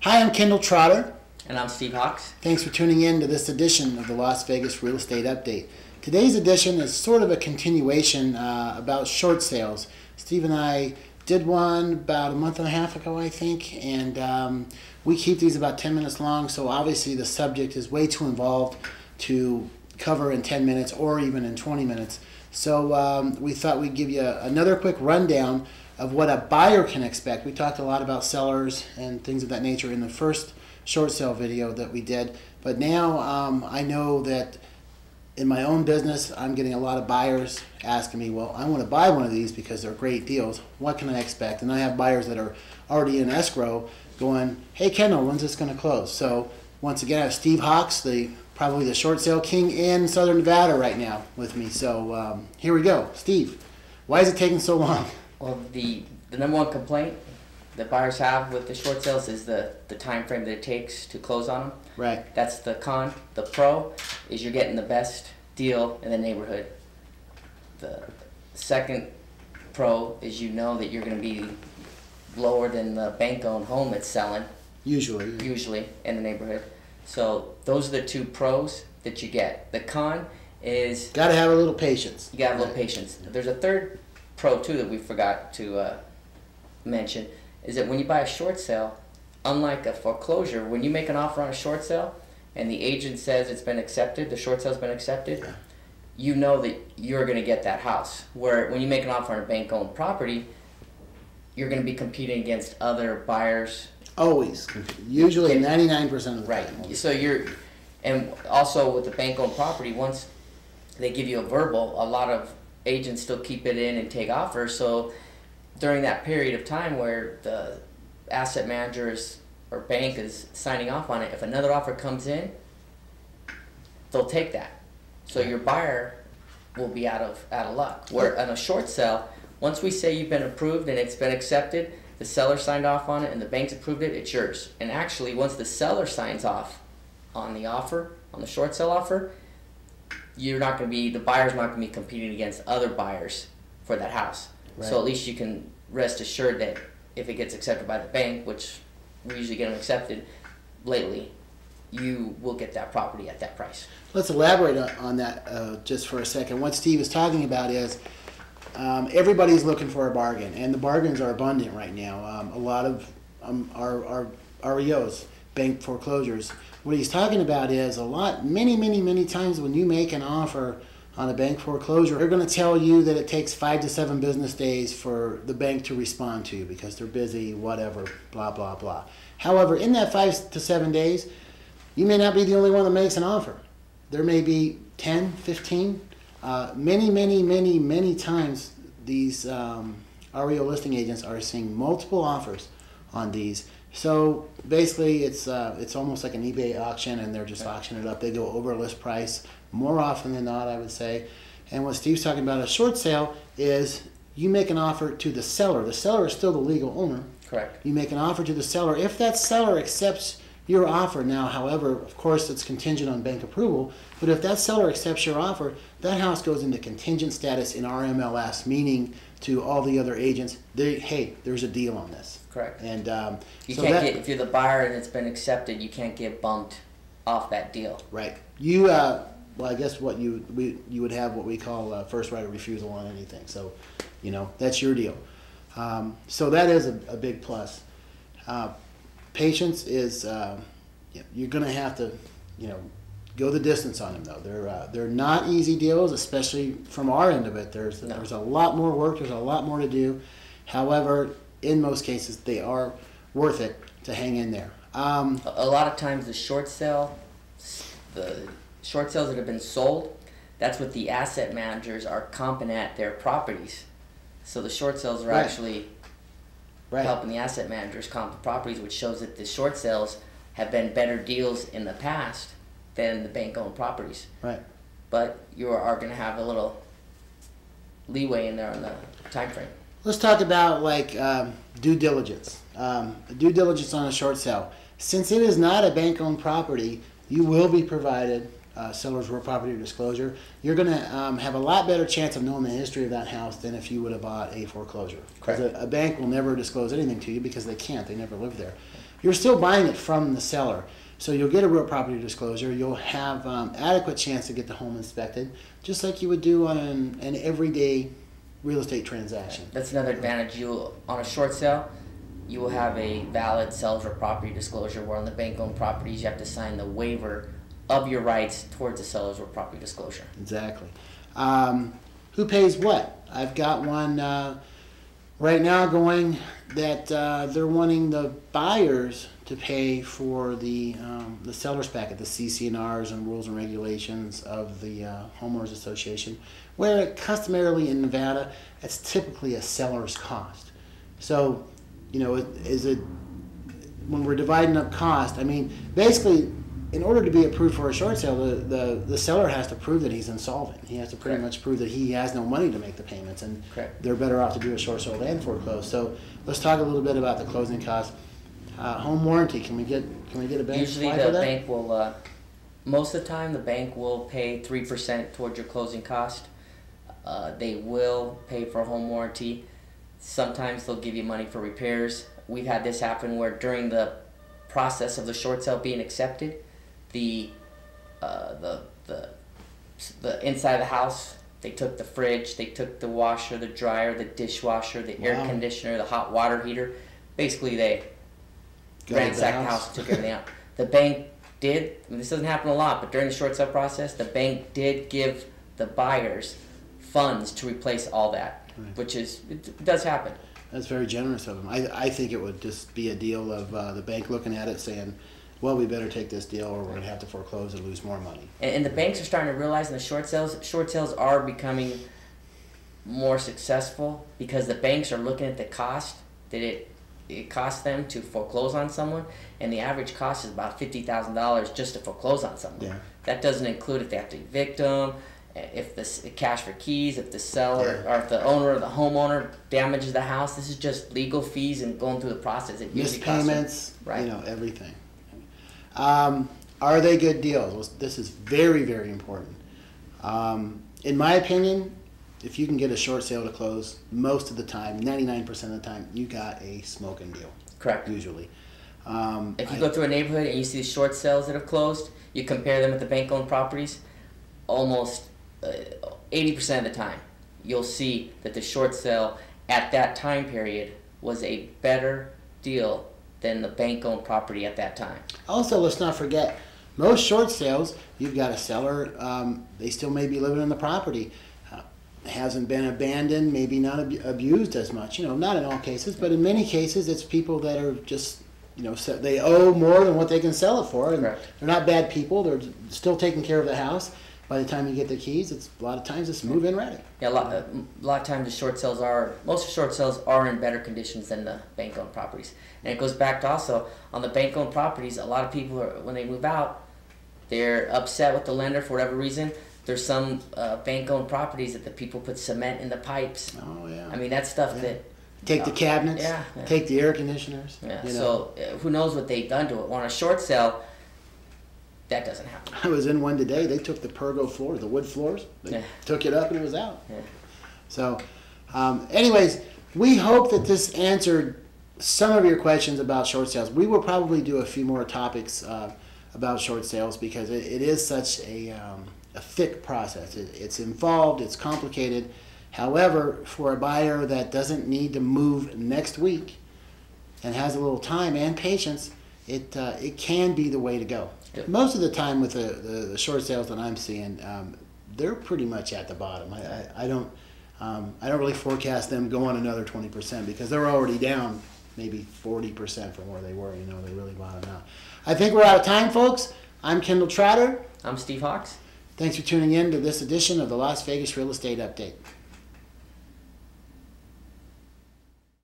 Hi, I'm Kendall Trotter. And I'm Steve Hawks. Thanks for tuning in to this edition of the Las Vegas Real Estate Update. Today's edition is sort of a continuation about short sales. Steve and I did one about a month and a half ago, I think, and we keep these about 10 minutes long, so obviously the subject is way too involved to cover in 10 minutes or even in 20 minutes. So we thought we'd give you another quick rundown of what a buyer can expect. We talked a lot about sellers and things of that nature in the first short sale video that we did, but now I know that in my own business I'm getting a lot of buyers asking me, well, I want to buy one of these because they're great deals. What can I expect? And I have buyers that are already in escrow going, hey Kendall, when's this going to close? So once again, I have Steve Hawks, probably the short sale king in Southern Nevada right now with me. So here we go. Steve, why is it taking so long? Well, the number one complaint that buyers have with the short sales is the time frame that it takes to close on them. Right. That's the con. The pro is you're getting the best deal in the neighborhood. The second pro is you know that you're going to be lower than the bank-owned home it's selling. Usually in the neighborhood. So those are the two pros that you get. The con is... Got to have a little patience. You got to have a little patience. There's a third pro too that we forgot to mention, is that when you buy a short sale, unlike a foreclosure, when you make an offer on a short sale and the agent says it's been accepted, the short sale's been accepted, yeah, you know that you're going to get that house. Where when you make an offer on a bank-owned property, you're going to be competing against other buyers. Always. Usually 99% of the time. Right. So and also with the bank-owned property, once they give you a verbal, a lot of agents still keep it in and take offers. So during that period of time where the asset managers or bank is signing off on it, if another offer comes in, they'll take that. So your buyer will be out of luck. Where on a short sale, once we say you've been approved and it's been accepted, the seller signed off on it and the bank's approved it, it's yours. And actually, once the seller signs off on the offer, on the short sale offer, the buyer's not going to be competing against other buyers for that house. Right. So at least you can rest assured that if it gets accepted by the bank, which we usually get them accepted lately, you will get that property at that price. Let's elaborate on that just for a second. What Steve is talking about is everybody's looking for a bargain, and the bargains are abundant right now. A lot of our REOs, bank foreclosures. What he's talking about is many times when you make an offer on a bank foreclosure, they're going to tell you that it takes 5 to 7 business days for the bank to respond to you because they're busy, whatever, blah, blah, blah. However, in that 5 to 7 days, you may not be the only one that makes an offer. There may be 10, 15. Many times these REO listing agents are seeing multiple offers on these. So basically it's almost like an eBay auction, and they're just auctioning it up. They go over list price more often than not, I would say. And what Steve's talking about, a short sale, is you make an offer to the seller. The seller is still the legal owner. Correct. You make an offer to the seller. If that seller accepts your offer now, however, of course, it's contingent on bank approval, but if that seller accepts your offer, that house goes into contingent status in our MLS, meaning to all the other agents, hey, there's a deal on this. Correct. And you can't get, if you're the buyer and it's been accepted, you can't get bumped off that deal. Right. You, well, I guess what you would have what we call first right of refusal on anything. So, that's your deal. So that is a big plus. Patience is, you're going to have to, go the distance on them, though. They're not easy deals, especially from our end of it. There's a lot more work. There's a lot more to do. However, in most cases, they are worth it to hang in there. A lot of times, the short sales that have been sold, that's what the asset managers are comping at their properties. So the short sales are actually helping the asset managers comp the properties, which shows that the short sales have been better deals in the past than the bank-owned properties. Right. But you are going to have a little leeway in there on the time frame. Let's talk about due diligence. Due diligence on a short sale. Since it is not a bank-owned property, you will be provided seller's real property disclosure, you're going to have a lot better chance of knowing the history of that house than if you would have bought a foreclosure. Because a bank will never disclose anything to you because they can't. They never lived there. You're still buying it from the seller. So you'll get a real property disclosure. You'll have adequate chance to get the home inspected, just like you would do on an everyday real estate transaction. That's another advantage. On a short sale, you will have a valid seller's real property disclosure, where on the bank-owned properties you have to sign the waiver of your rights towards the seller's real property disclosure. Exactly. Who pays what? I've got one right now going that they're wanting the buyers to pay for the seller's packet, the CC&Rs and rules and regulations of the homeowners association, where customarily in Nevada, it's typically a seller's cost. So, is it when we're dividing up cost? I mean, basically, in order to be approved for a short sale, the seller has to prove that he's insolvent. He has to pretty much prove that he has no money to make the payments, and they're better off to do a short sale than foreclose. So let's talk a little bit about the closing costs. Home warranty. Can we get a bank? Usually the bank will. Most of the time, the bank will pay 3% towards your closing cost. They will pay for a home warranty. Sometimes they'll give you money for repairs. We've had this happen where during the process of the short sale being accepted, the inside of the house, they took the fridge, they took the washer, the dryer, the dishwasher, the air conditioner, the hot water heater. Basically, they ransacked the house, took everything out. The bank did, and this doesn't happen a lot, but during the short sale process, the bank did give the buyers funds to replace all that, which it does happen. That's very generous of them. I think it would just be a deal of the bank looking at it saying, well, we better take this deal or we're going to have to foreclose and lose more money. And the banks are starting to realize in the short sales are becoming more successful because the banks are looking at the cost that it costs them to foreclose on someone, and the average cost is about $50,000 just to foreclose on someone. Yeah. That doesn't include if they have to evict them, if the cash for keys, if the seller or if the owner or the homeowner damages the house. This is just legal fees and going through the process. It usually costs payments, everything. Are they good deals? Well, this is very, very important. In my opinion, if you can get a short sale to close, most of the time, 99% of the time, you got a smoking deal. Correct. Usually. If you go through a neighborhood and you see the short sales that have closed, you compare them with the bank-owned properties, almost 80% of the time, you'll see that the short sale at that time period was a better deal than the bank-owned property at that time. Also, let's not forget, most short sales, you've got a seller, they still may be living in the property, hasn't been abandoned, maybe not abused as much. Not in all cases, but in many cases, it's people that are just, they owe more than what they can sell it for, and they're not bad people. They're still taking care of the house. By the time you get the keys, a lot of times it's move-in ready. Yeah, a lot of times most of short sales are in better conditions than the bank-owned properties. And it goes back to also, on the bank-owned properties, a lot of people, when they move out, they're upset with the lender for whatever reason. There's some bank-owned properties that the people put cement in the pipes. Oh, yeah. I mean, that's stuff that... Take the cabinets, take the air conditioners. Yeah, so who knows what they've done to it. On a short sale, that doesn't happen. I was in one today. They took the pergo floors, the wood floors. They took it up and it was out. Yeah. So, anyways, we hope that this answered some of your questions about short sales. We will probably do a few more topics about short sales because it is such a thick process. It's involved. It's complicated. However, for a buyer that doesn't need to move next week and has a little time and patience, it can be the way to go. Yep. Most of the time with the short sales that I'm seeing, they're pretty much at the bottom. I don't really forecast them going another 20% because they're already down maybe 40% from where they were. They really bottom out. I think we're out of time, folks. I'm Kendall Trotter. I'm Steve Hawks. Thanks for tuning in to this edition of the Las Vegas Real Estate Update.